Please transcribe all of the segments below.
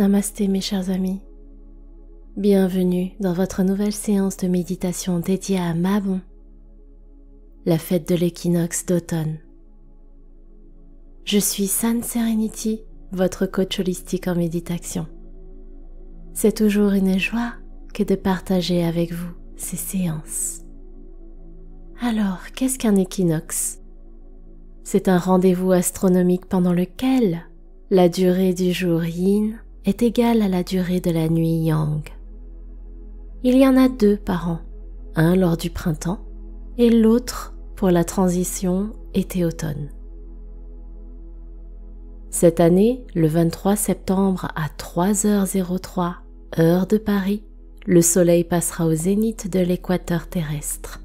Namasté mes chers amis, bienvenue dans votre nouvelle séance de méditation dédiée à Mabon, la fête de l'équinoxe d'automne. Je suis San Serenity, votre coach holistique en méditation. C'est toujours une joie que de partager avec vous ces séances. Alors, qu'est-ce qu'un équinoxe? C'est un rendez-vous astronomique pendant lequel la durée du jour yin est égale à la durée de la nuit yang. Il y en a 2 par an, un lors du printemps et l'autre pour la transition été-automne. Cette année, le 23 septembre à 3h03, heure de Paris, le soleil passera au zénith de l'équateur terrestre.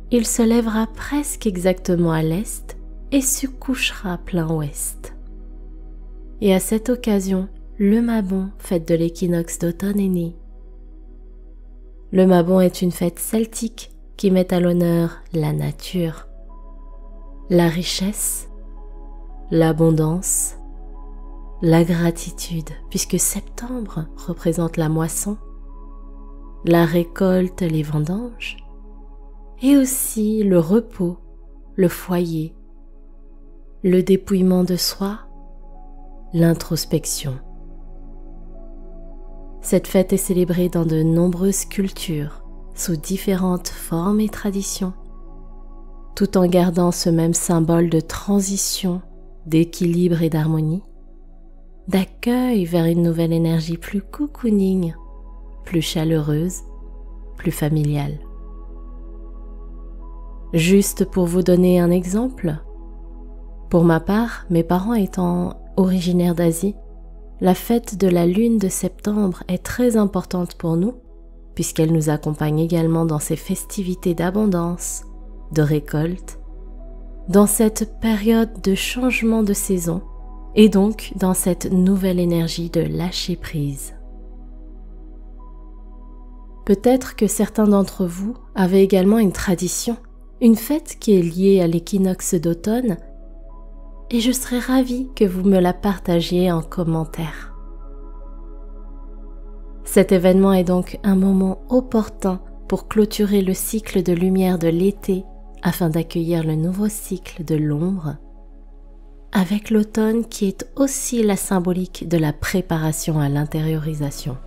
Il se lèvera presque exactement à l'est et se couchera plein ouest. Et à cette occasion, le Mabon, fête de l'équinoxe d'automne, est né. Le Mabon est une fête celtique qui met à l'honneur la nature, la richesse, l'abondance, la gratitude, puisque septembre représente la moisson, la récolte, les vendanges, et aussi le repos, le foyer, le dépouillement de soi, l'introspection. Cette fête est célébrée dans de nombreuses cultures, sous différentes formes et traditions, tout en gardant ce même symbole de transition, d'équilibre et d'harmonie, d'accueil vers une nouvelle énergie plus cocooning, plus chaleureuse, plus familiale. Juste pour vous donner un exemple, pour ma part, mes parents étant originaires d'Asie, la fête de la lune de septembre est très importante pour nous, puisqu'elle nous accompagne également dans ces festivités d'abondance, de récolte, dans cette période de changement de saison, et donc dans cette nouvelle énergie de lâcher prise. Peut-être que certains d'entre vous avaient également une tradition, une fête qui est liée à l'équinoxe d'automne, et je serais ravie que vous me la partagiez en commentaire. Cet événement est donc un moment opportun pour clôturer le cycle de lumière de l'été afin d'accueillir le nouveau cycle de l'ombre, avec l'automne qui est aussi la symbolique de la préparation à l'intériorisation.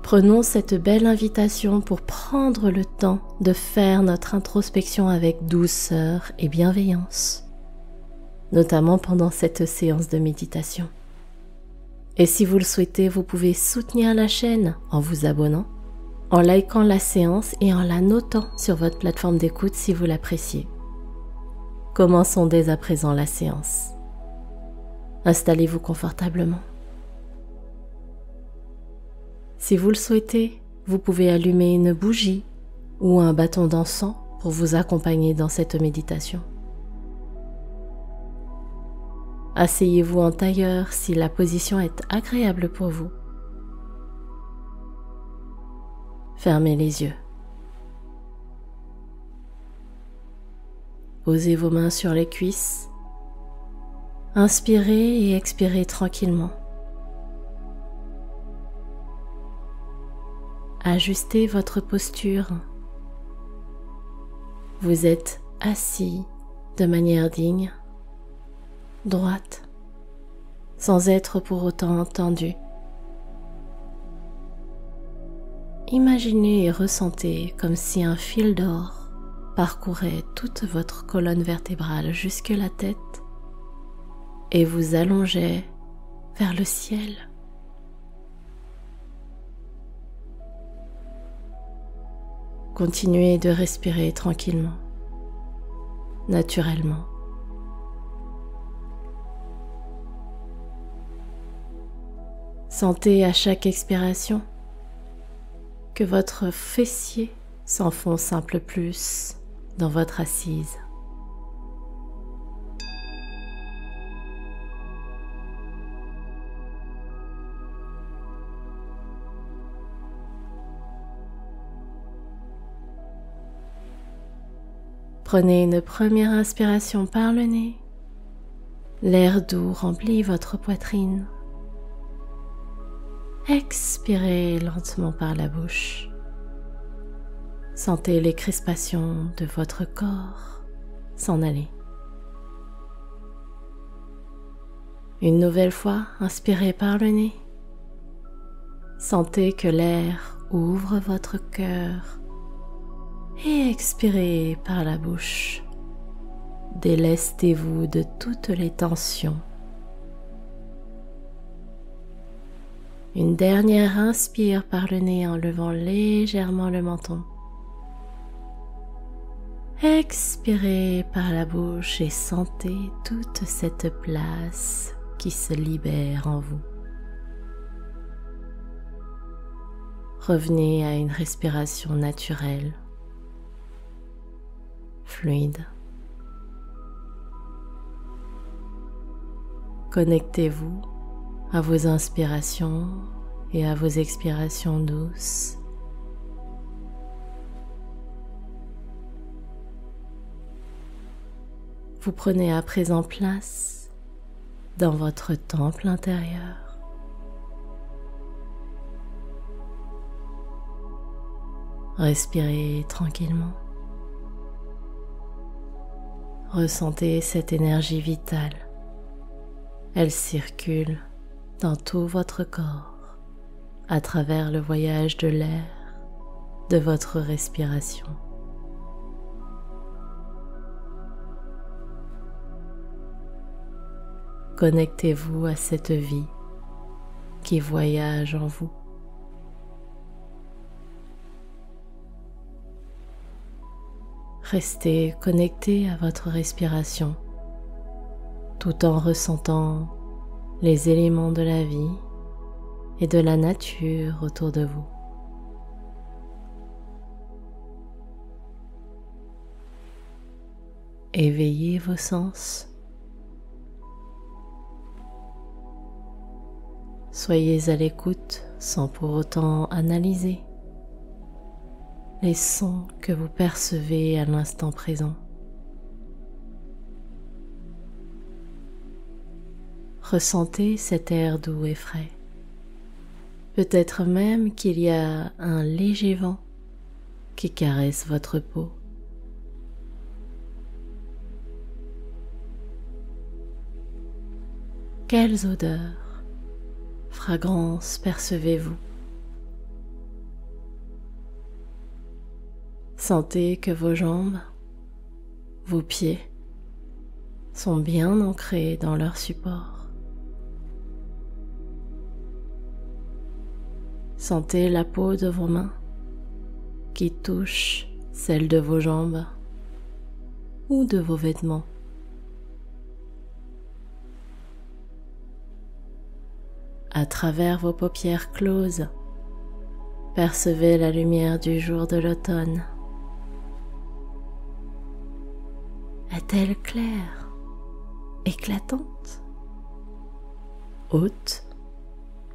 Prenons cette belle invitation pour prendre le temps de faire notre introspection avec douceur et bienveillance, notamment pendant cette séance de méditation. Et si vous le souhaitez, vous pouvez soutenir la chaîne en vous abonnant, en likant la séance et en la notant sur votre plateforme d'écoute si vous l'appréciez. Commençons dès à présent la séance. Installez-vous confortablement. Si vous le souhaitez, vous pouvez allumer une bougie ou un bâton d'encens pour vous accompagner dans cette méditation. Asseyez-vous en tailleur si la position est agréable pour vous. Fermez les yeux. Posez vos mains sur les cuisses. Inspirez et expirez tranquillement. Ajustez votre posture. Vous êtes assis de manière digne, droite, sans être pour autant tendu. Imaginez et ressentez comme si un fil d'or parcourait toute votre colonne vertébrale jusque la tête et vous allongeait vers le ciel. Continuez de respirer tranquillement, naturellement. Sentez à chaque expiration que votre fessier s'enfonce un peu plus dans votre assise. Prenez une première inspiration par le nez L'air doux remplit votre poitrine. Expirez lentement par la bouche. Sentez les crispations de votre corps s'en aller. Une nouvelle fois, inspirez par le nez. Sentez que l'air ouvre votre cœur et expirez par la bouche. Délestez-vous de toutes les tensions. Une dernière inspire par le nez en levant légèrement le menton. Expirez par la bouche et sentez toute cette place qui se libère en vous. Revenez à une respiration naturelle, fluide. Connectez-vous à vos inspirations et à vos expirations douces. Vous prenez à présent place dans votre temple intérieur. Respirez tranquillement. Ressentez cette énergie vitale. Elle circule dans tout votre corps à travers le voyage de l'air de votre respiration. Connectez-vous à cette vie qui voyage en vous. Restez connecté à votre respiration tout en ressentant les éléments de la vie et de la nature autour de vous. Éveillez vos sens. Soyez à l'écoute sans pour autant analyser les sons que vous percevez à l'instant présent. Ressentez cet air doux et frais. Peut-être même qu'il y a un léger vent qui caresse votre peau. Quelles odeurs, fragrances percevez-vous? Sentez que vos jambes, vos pieds sont bien ancrés dans leur support. Sentez la peau de vos mains qui touche celle de vos jambes ou de vos vêtements. À travers vos paupières closes, percevez la lumière du jour de l'automne. Est-elle claire, éclatante, haute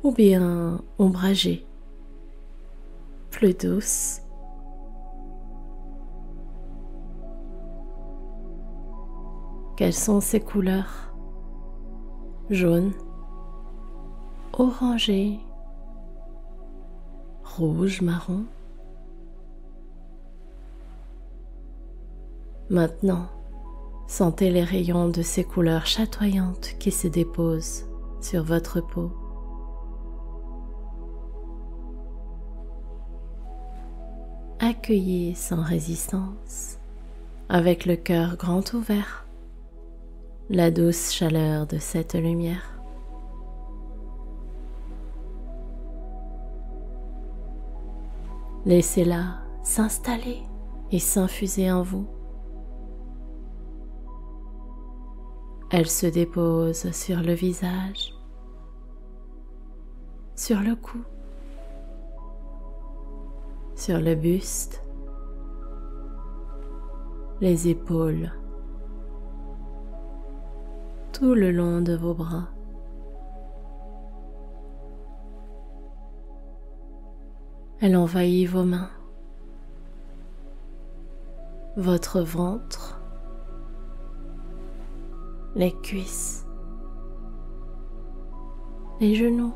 ou bien ombragée, plus douce? Quelles sont ces couleurs? Jaune, orangé, rouge, marron. Maintenant, sentez les rayons de ces couleurs chatoyantes qui se déposent sur votre peau. Accueillez sans résistance, avec le cœur grand ouvert, la douce chaleur de cette lumière. Laissez-la s'installer et s'infuser en vous. Elle se dépose sur le visage, sur le cou, sur le buste, les épaules, tout le long de vos bras. Elle envahit vos mains, votre ventre, les cuisses, les genoux,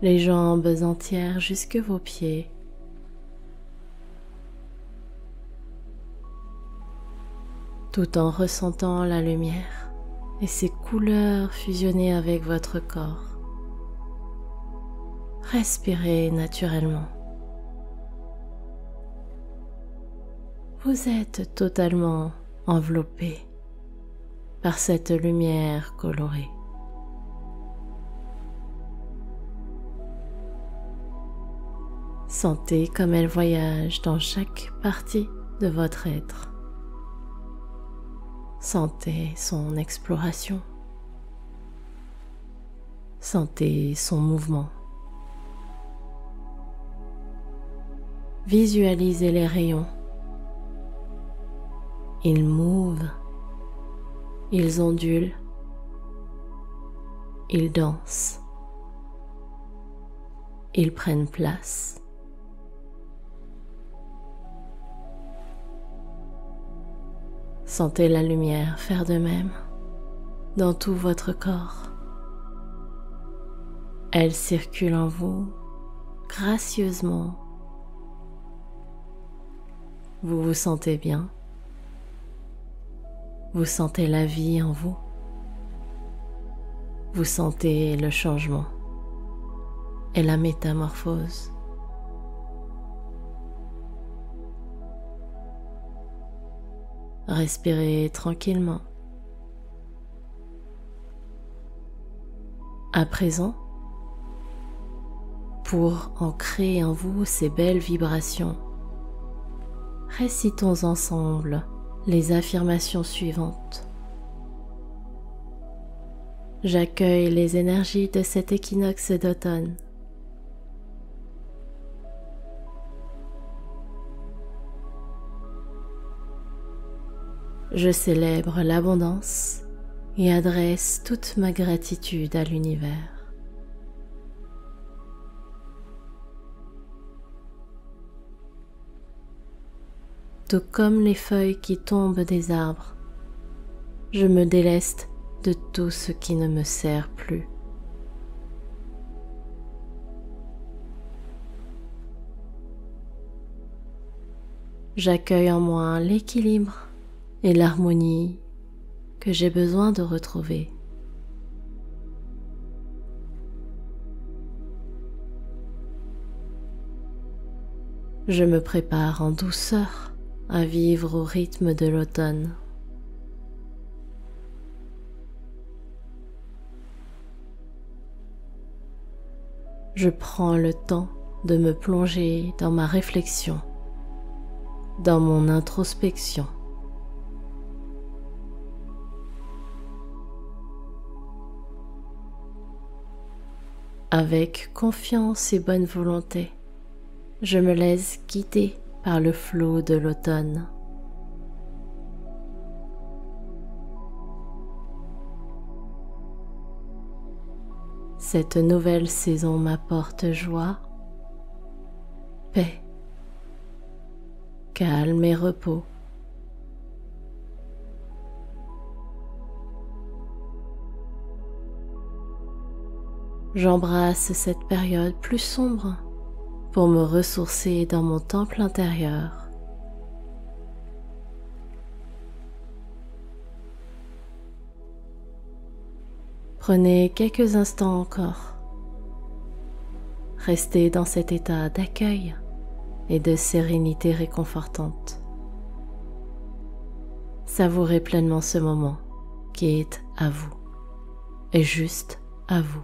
les jambes entières jusque vos pieds, tout en ressentant la lumière et ses couleurs fusionner avec votre corps. Respirez naturellement. Vous êtes totalement enveloppé par cette lumière colorée. Sentez comme elle voyage dans chaque partie de votre être. Sentez son exploration. Sentez son mouvement. Visualisez les rayons. Ils mouvent, ils ondulent, ils dansent, ils prennent place. Sentez la lumière faire de même dans tout votre corps. Elle circule en vous gracieusement. Vous vous sentez bien. Vous sentez la vie en vous. Vous sentez le changement et la métamorphose. Respirez tranquillement. À présent, pour ancrer en vous ces belles vibrations, récitons ensemble les affirmations suivantes. J'accueille les énergies de cet équinoxe d'automne. Je célèbre l'abondance et adresse toute ma gratitude à l'univers. Tout comme les feuilles qui tombent des arbres, je me déleste de tout ce qui ne me sert plus. J'accueille en moi l'équilibre et l'harmonie que j'ai besoin de retrouver. Je me prépare en douceur à vivre au rythme de l'automne. Je prends le temps de me plonger dans ma réflexion, dans mon introspection. Avec confiance et bonne volonté, je me laisse guider par le flot de l'automne. Cette nouvelle saison m'apporte joie, paix, calme et repos. J'embrasse cette période plus sombre pour me ressourcer dans mon temple intérieur. Prenez quelques instants encore. Restez dans cet état d'accueil et de sérénité réconfortante. Savourez pleinement ce moment qui est à vous et juste à vous.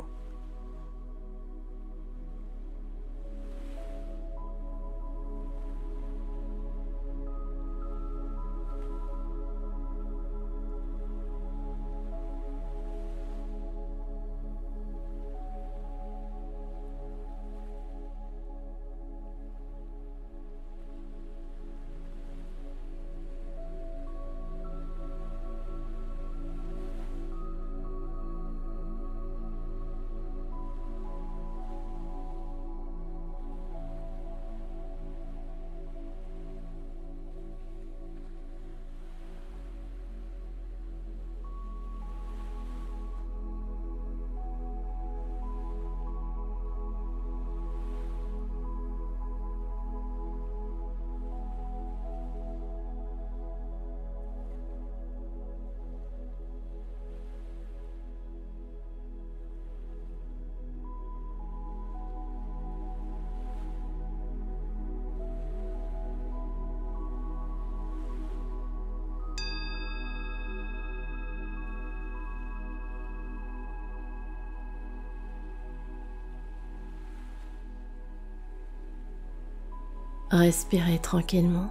Respirez tranquillement.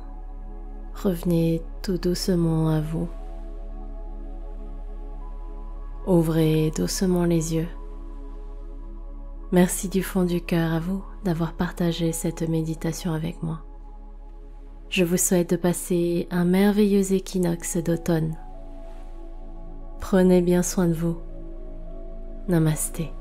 Revenez tout doucement à vous. Ouvrez doucement les yeux. Merci du fond du cœur à vous d'avoir partagé cette méditation avec moi. Je vous souhaite de passer un merveilleux équinoxe d'automne. Prenez bien soin de vous. Namasté.